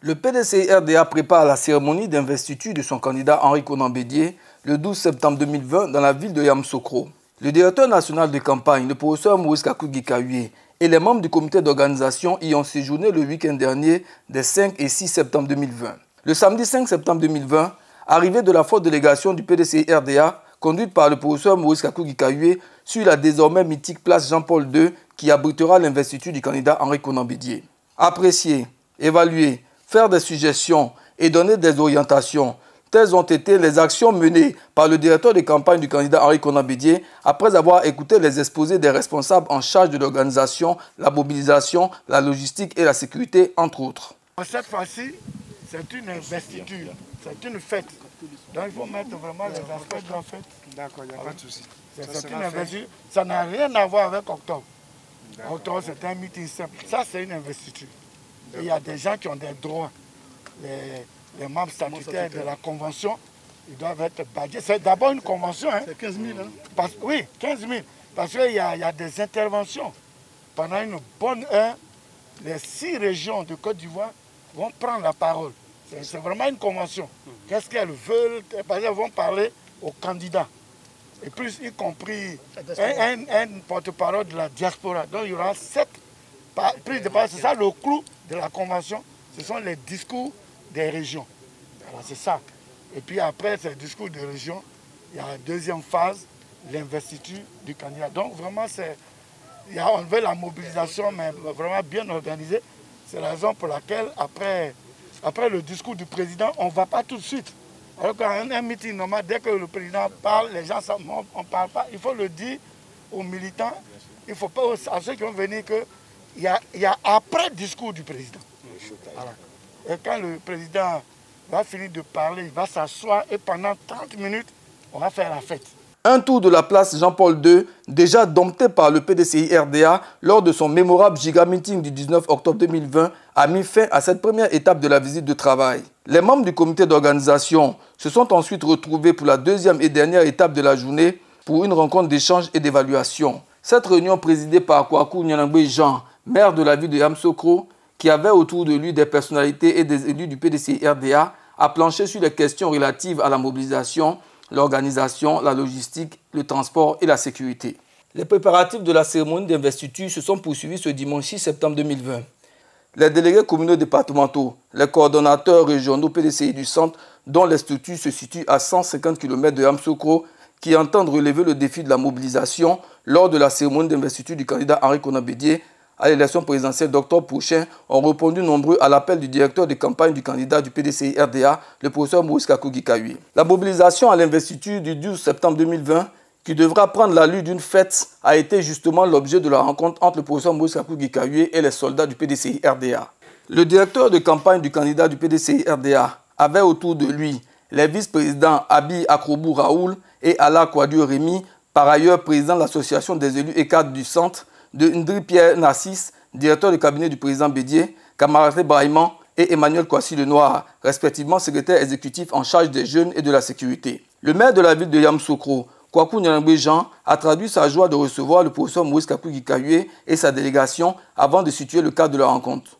Le PDCI-RDA prépare la cérémonie d'investiture de son candidat Henri Konan Bédié le 12 septembre 2020 dans la ville de Yamoussoukro. Le directeur national de campagne, le professeur Maurice Kakou-Gikaye, et les membres du comité d'organisation y ont séjourné le week-end dernier des 5 et 6 septembre 2020. Le samedi 5 septembre 2020, arrivée de la forte délégation du PDCI-RDA, conduite par le professeur Maurice Kakou-Gikaye, sur la désormais mythique place Jean-Paul II qui abritera l'investiture du candidat Henri Konan Bédié. Apprécier, évaluer, faire des suggestions et donner des orientations. Telles ont été les actions menées par le directeur de campagne du candidat Henri Konan Bédié après avoir écouté les exposés des responsables en charge de l'organisation, la mobilisation, la logistique et la sécurité, entre autres. Cette fois-ci, c'est une investiture, c'est une fête. Donc il faut mettre vraiment les aspects de la fête. D'accord, il n'y a pas de souci. C'est une investiture. Ça n'a rien à voir avec octobre. Octobre, c'est un meeting simple. Ça, c'est une investiture. Et il y a des gens qui ont des droits. Les membres statutaires de la convention, ils doivent être badgés. C'est d'abord une convention. Hein. C'est 15 000, hein? Oui, 15 000. Parce qu'il y a des interventions. Pendant une bonne heure, les 6 régions de Côte d'Ivoire vont prendre la parole. C'est vraiment une convention. Qu'est-ce qu'elles veulent? Elles vont parler aux candidats. Et plus, y compris un porte-parole de la diaspora. Donc il y aura 7 prises de parole. C'est ça le clou de la convention. Ce sont les discours des régions. Voilà, c'est ça. Et puis après ces discours des régions, il y a la deuxième phase, l'investiture du candidat. Donc vraiment, on veut la mobilisation, mais vraiment bien organisée. C'est la raison pour laquelle, après le discours du président, on ne va pas tout de suite. Alors qu'un meeting normal, dès que le président parle, les gens on ne parle pas. Il faut le dire aux militants, il ne faut pas à ceux qui vont venir qu'il y a après le discours du président. Voilà. Et quand le président va finir de parler, il va s'asseoir et pendant 30 minutes, on va faire la fête. Un tour de la place Jean-Paul II, déjà dompté par le PDCI-RDA lors de son mémorable giga-meeting du 19 octobre 2020, a mis fin à cette première étape de la visite de travail. Les membres du comité d'organisation se sont ensuite retrouvés pour la deuxième et dernière étape de la journée pour une rencontre d'échange et d'évaluation. Cette réunion présidée par Kwaku Nyanangbe Jean, maire de la ville de Yamoussoukro, qui avait autour de lui des personnalités et des élus du PDCI-RDA, a planché sur les questions relatives à la mobilisation, l'organisation, la logistique, le transport et la sécurité. Les préparatifs de la cérémonie d'investiture se sont poursuivis ce dimanche 6 septembre 2020. Les délégués communaux départementaux, les coordonnateurs régionaux PDCI du centre, dont les structures se situent à 150 km de Yamoussoukro, qui entendent relever le défi de la mobilisation lors de la cérémonie d'investiture du candidat Henri Konan Bédié à l'élection présidentielle d'octobre prochain, ont répondu nombreux à l'appel du directeur de campagne du candidat du PDCI-RDA, le professeur Maurice Kakou-Gikaye. La mobilisation à l'investiture du 12 septembre 2020, qui devra prendre l'allure d'une fête, a été justement l'objet de la rencontre entre le professeur Maurice Kakou-Gikaye et les soldats du PDCI-RDA. Le directeur de campagne du candidat du PDCI-RDA avait autour de lui les vice-présidents Abi Akrobou Raoul et Ala Kouadio Rémy, par ailleurs président de l'association des élus et cadres du centre, de Ndri Pierre Narcisse, directeur de cabinet du président Bédié, Kamaraté Brahimman et Emmanuel Kwasi Lenoir, respectivement secrétaire exécutif en charge des jeunes et de la sécurité. Le maire de la ville de Yamoussoukro, Kwaku Nyanangbe Jean, a traduit sa joie de recevoir le professeur Maurice Kakou-Gikaye et sa délégation avant de situer le cadre de la rencontre.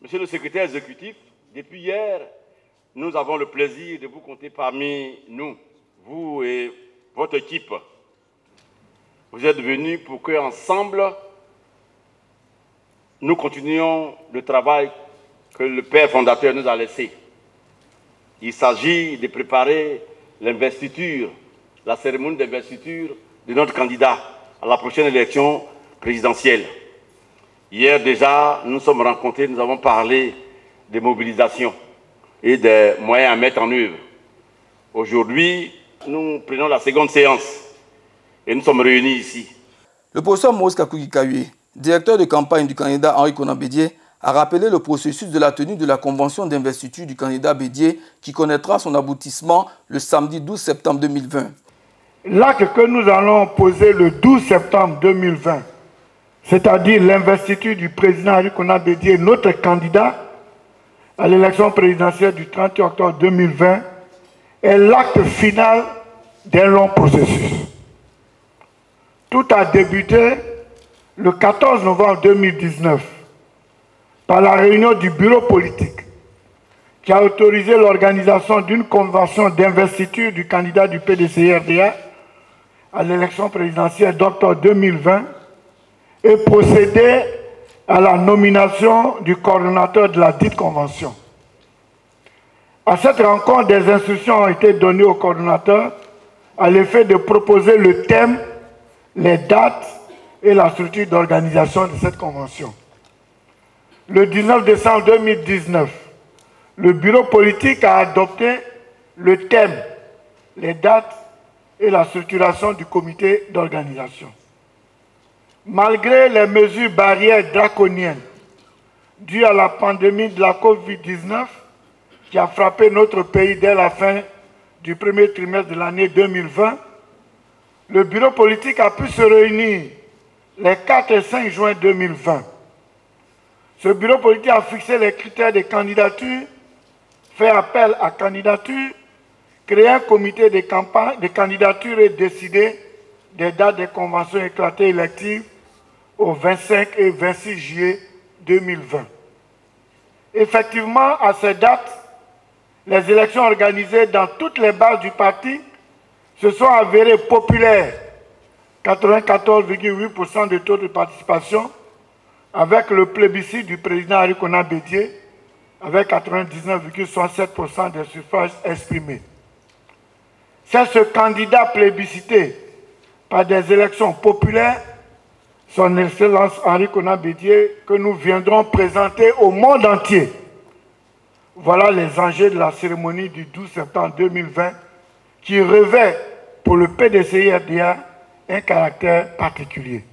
Monsieur le secrétaire exécutif, depuis hier, nous avons le plaisir de vous compter parmi nous, vous et votre équipe. Vous êtes venus pour qu'ensemble, nous continuions le travail que le Père fondateur nous a laissé. Il s'agit de préparer l'investiture, la cérémonie d'investiture de notre candidat à la prochaine élection présidentielle. Hier déjà, nous nous sommes rencontrés, nous avons parlé des mobilisations et des moyens à mettre en œuvre. Aujourd'hui, nous prenons la seconde séance et nous sommes réunis ici. Le professeur Maurice Kakou-Gikaye, directeur de campagne du candidat Henri Konan Bédié, a rappelé le processus de la tenue de la convention d'investiture du candidat Bédié qui connaîtra son aboutissement le samedi 12 septembre 2020. L'acte que nous allons poser le 12 septembre 2020, c'est-à-dire l'investiture du président Henri Konan Bédié, notre candidat à l'élection présidentielle du 30 octobre 2020, est l'acte final d'un long processus. Tout a débuté le 14 novembre 2019 par la réunion du bureau politique qui a autorisé l'organisation d'une convention d'investiture du candidat du PDCI-RDA à l'élection présidentielle d'octobre 2020 et procédé à la nomination du coordonnateur de la dite convention. À cette rencontre, des instructions ont été données au coordonnateur à l'effet de proposer le thème, les dates et la structure d'organisation de cette convention. Le 19 décembre 2019, le bureau politique a adopté le thème, les dates et la structuration du comité d'organisation. Malgré les mesures barrières draconiennes dues à la pandémie de la COVID-19 qui a frappé notre pays dès la fin du premier trimestre de l'année 2020, le bureau politique a pu se réunir les 4 et 5 juin 2020. Ce bureau politique a fixé les critères de candidature, fait appel à candidature, créé un comité de campagne de candidature et décidé des dates des conventions éclatées électives au 25 et 26 juillet 2020. Effectivement, à ces dates, les élections organisées dans toutes les bases du parti se sont avérées populaires, 94,8% de taux de participation, avec le plébiscite du président Arikona Bédié, avec 99,67% des suffrages exprimés. C'est ce candidat plébiscité par des élections populaires, son Excellence Arikona Bédié, que nous viendrons présenter au monde entier. Voilà les enjeux de la cérémonie du 12 septembre 2020 qui revêt pour le PDCI-RDA un caractère particulier.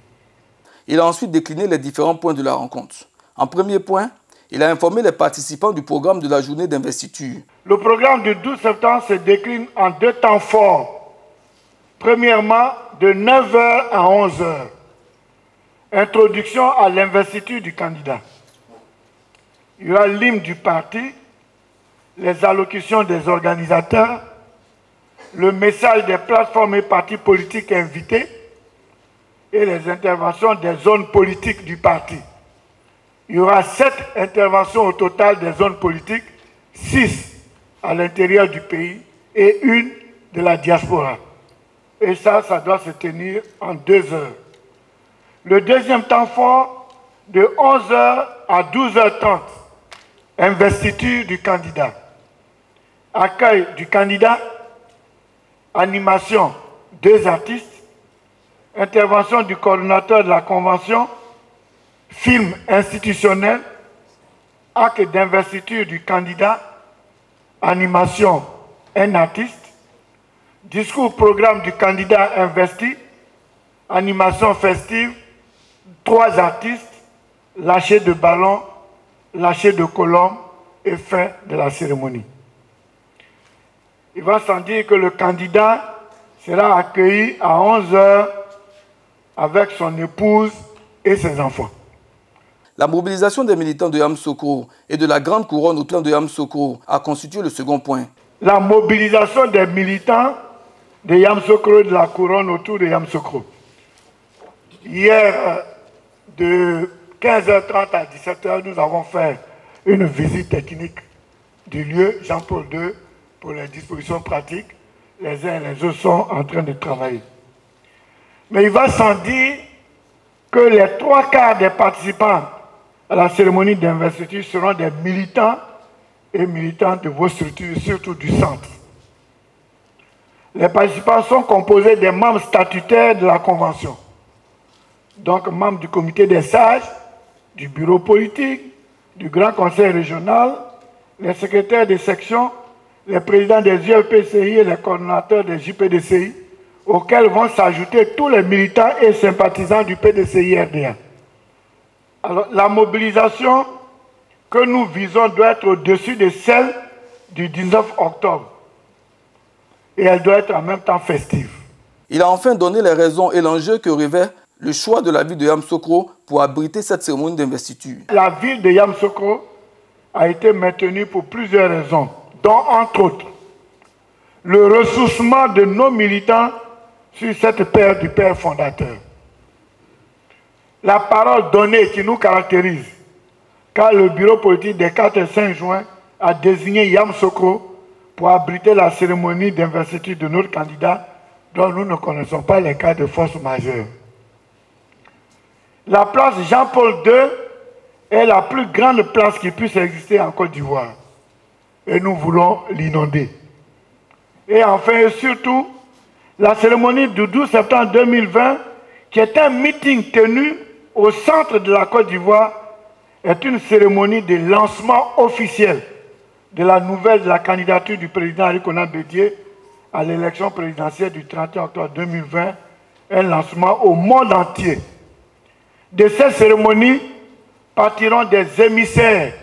Il a ensuite décliné les différents points de la rencontre. En premier point, il a informé les participants du programme de la journée d'investiture. Le programme du 12 septembre se décline en 2 temps forts. Premièrement, de 9h à 11h. Introduction à l'investiture du candidat. Il y aura l'hymne du parti, les allocutions des organisateurs, le message des plateformes et partis politiques invités et les interventions des zones politiques du parti. Il y aura 7 interventions au total des zones politiques, 6 à l'intérieur du pays et 1 de la diaspora. Et ça doit se tenir en 2 heures. Le deuxième temps fort, de 11h à 12h30, investiture du candidat. Accueil du candidat, animation 2 artistes, intervention du coordonnateur de la convention, film institutionnel, acte d'investiture du candidat, animation 1 artiste, discours programme du candidat investi, animation festive, 3 artistes, lâcher de ballon, lâcher de colombe et fin de la cérémonie. Il va sans dire que le candidat sera accueilli à 11h avec son épouse et ses enfants. La mobilisation des militants de Yamoussoukro et de la Grande Couronne autour de Yamoussoukro a constitué le second point. La mobilisation des militants de Yamoussoukro et de la Couronne autour de Yamoussoukro. Hier, de 15h30 à 17h, nous avons fait une visite technique du lieu Jean-Paul II pour les dispositions pratiques. Les uns et les autres sont en train de travailler. Mais il va sans dire que les 3/4 des participants à la cérémonie d'investiture seront des militants et militantes de vos structures, surtout du centre. Les participants sont composés des membres statutaires de la Convention, donc membres du comité des sages, du bureau politique, du Grand Conseil régional, les secrétaires des sections, les présidents des ULPCI et les coordonnateurs des JPDCI, auxquels vont s'ajouter tous les militants et sympathisants du PDCI-RDA. Alors, la mobilisation que nous visons doit être au-dessus de celle du 19 octobre. Et elle doit être en même temps festive. Il a enfin donné les raisons et l'enjeu que revêt le choix de la ville de Yamoussoukro pour abriter cette cérémonie d'investiture. La ville de Yamoussoukro a été maintenue pour plusieurs raisons, dont entre autres le ressourcement de nos militants sur cette terre du père fondateur. La parole donnée qui nous caractérise, car le bureau politique des 4 et 5 juin a désigné Yamoussoukro pour abriter la cérémonie d'investiture de notre candidat dont nous ne connaissons pas les cas de force majeure. La place Jean-Paul II est la plus grande place qui puisse exister en Côte d'Ivoire. Et nous voulons l'inonder. Et enfin et surtout, la cérémonie du 12 septembre 2020, qui est un meeting tenu au centre de la Côte d'Ivoire, est une cérémonie de lancement officiel de la nouvelle de la candidature du président Henri Konan Bédié à l'élection présidentielle du 31 octobre 2020, un lancement au monde entier. De cette cérémonie partiront des émissaires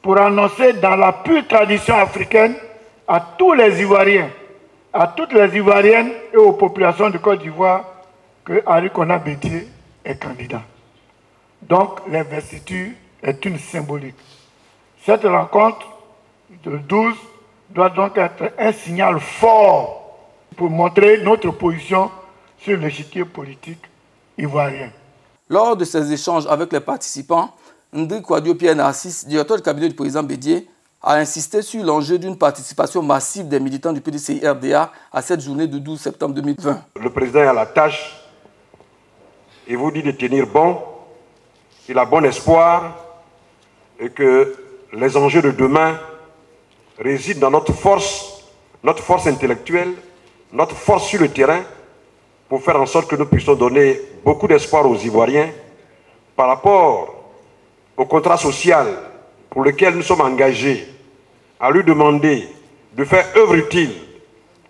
pour annoncer dans la pure tradition africaine à tous les Ivoiriens, à toutes les Ivoiriennes et aux populations de Côte d'Ivoire que Henri Konan Bédié est candidat. Donc l'investiture est une symbolique. Cette rencontre de 12 doit donc être un signal fort pour montrer notre position sur l'échiquier politique ivoirien. Lors de ces échanges avec les participants, Ndri Kwadio Pierre Narcisse, directeur du cabinet du président Bédié, a insisté sur l'enjeu d'une participation massive des militants du PDCI-RDA à cette journée du 12 septembre 2020. Le président a la tâche, il vous dit de tenir bon, il a bon espoir et que les enjeux de demain résident dans notre force intellectuelle, notre force sur le terrain, pour faire en sorte que nous puissions donner beaucoup d'espoir aux Ivoiriens par rapport au contrat social pour lequel nous sommes engagés, à lui demander de faire œuvre utile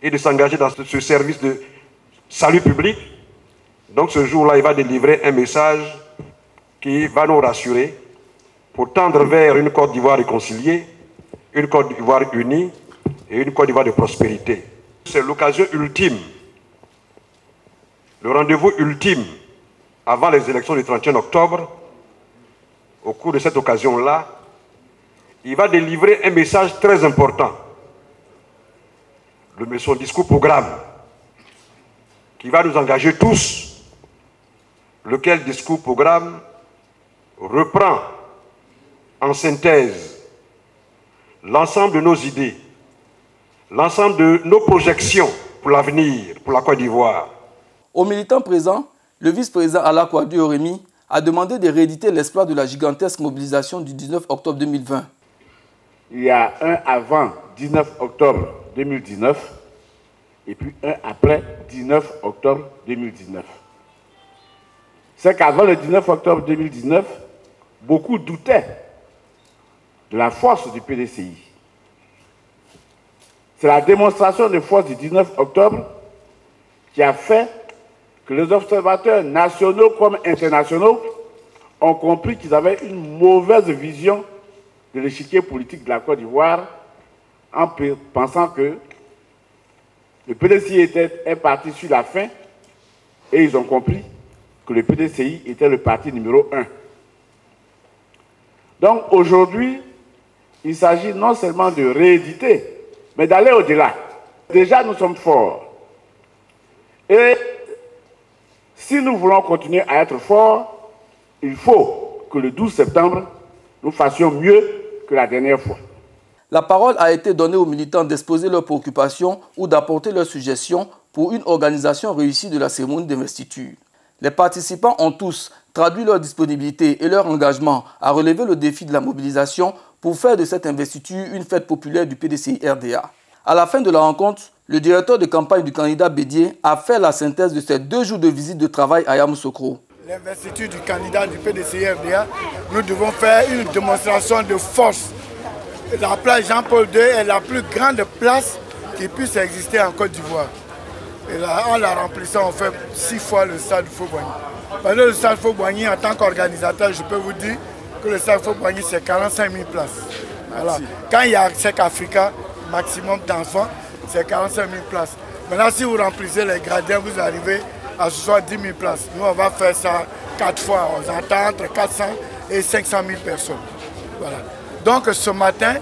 et de s'engager dans ce service de salut public. Donc ce jour-là, il va délivrer un message qui va nous rassurer pour tendre vers une Côte d'Ivoire réconciliée, une Côte d'Ivoire unie et une Côte d'Ivoire de prospérité. C'est l'occasion ultime, le rendez-vous ultime avant les élections du 31 octobre. Au cours de cette occasion-là, il va délivrer un message très important. Son discours programme, qui va nous engager tous, lequel discours programme reprend en synthèse l'ensemble de nos idées, l'ensemble de nos projections pour l'avenir, pour la Côte d'Ivoire. Aux militants présents, le vice-président Ala Kwadio Oremi a demandé de rééditer l'exploit de la gigantesque mobilisation du 19 octobre 2020. Il y a un avant 19 octobre 2019 et puis un après 19 octobre 2019. C'est qu'avant le 19 octobre 2019, beaucoup doutaient de la force du PDCI. C'est la démonstration de force du 19 octobre qui a fait que les observateurs nationaux comme internationaux ont compris qu'ils avaient une mauvaise vision de l'échiquier politique de la Côte d'Ivoire en pensant que le PDCI est parti sur la fin et ils ont compris que le PDCI était le parti numéro 1. Donc aujourd'hui, il s'agit non seulement de rééditer, mais d'aller au-delà. Déjà, nous sommes forts. Et si nous voulons continuer à être forts, il faut que le 12 septembre, nous fassions mieux que la dernière fois. La parole a été donnée aux militants d'exposer leurs préoccupations ou d'apporter leurs suggestions pour une organisation réussie de la cérémonie d'investiture. Les participants ont tous traduit leur disponibilité et leur engagement à relever le défi de la mobilisation pour faire de cette investiture une fête populaire du PDCI-RDA. À la fin de la rencontre, le directeur de campagne du candidat Bédié a fait la synthèse de ces 2 jours de visite de travail à Yamoussoukro. L'investiture du candidat du PDCI-RDA, nous devons faire une démonstration de force. La place Jean-Paul II est la plus grande place qui puisse exister en Côte d'Ivoire. Et là, en la remplissant, on fait 6 fois le stade Faux-Boigny. Parce que le stade Faux-Boigny, en tant qu'organisateur, je peux vous dire que le stade Faux-Boigny, c'est 45 000 places. Voilà. Quand il y a SEC Africa, maximum d'enfants, c'est 45 000 places. Maintenant, si vous remplissez les gradins, vous arrivez à 70 000 places. Nous, on va faire ça 4 fois. On entend entre 400 et 500 000 personnes. Voilà. Donc, ce matin,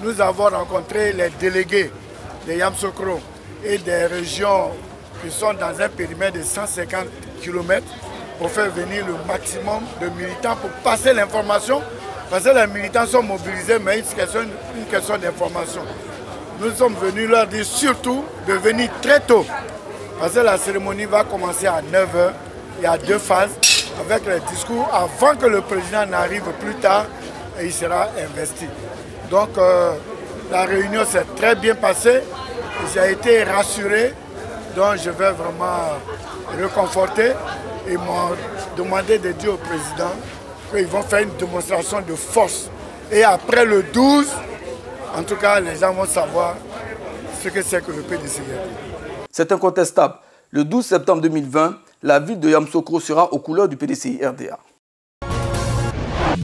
nous avons rencontré les délégués de Yamoussoukro et des régions qui sont dans un périmètre de 150 km pour faire venir le maximum de militants pour passer l'information. Parce que les militants sont mobilisés, mais c'est une question d'information. Nous sommes venus leur dire surtout de venir très tôt. Parce que la cérémonie va commencer à 9 h. Il y a 2 phases avec les discours avant que le président n'arrive plus tard et il sera investi. Donc la réunion s'est très bien passée. J'ai été rassuré. Donc je vais vraiment réconforter. Ils m'ont demandé de dire au président qu'ils vont faire une démonstration de force. Et après le 12, en tout cas, les gens vont savoir ce que c'est que le PDCI. C'est incontestable. Le 12 septembre 2020, la ville de Yamoussoukro sera aux couleurs du PDCI RDA.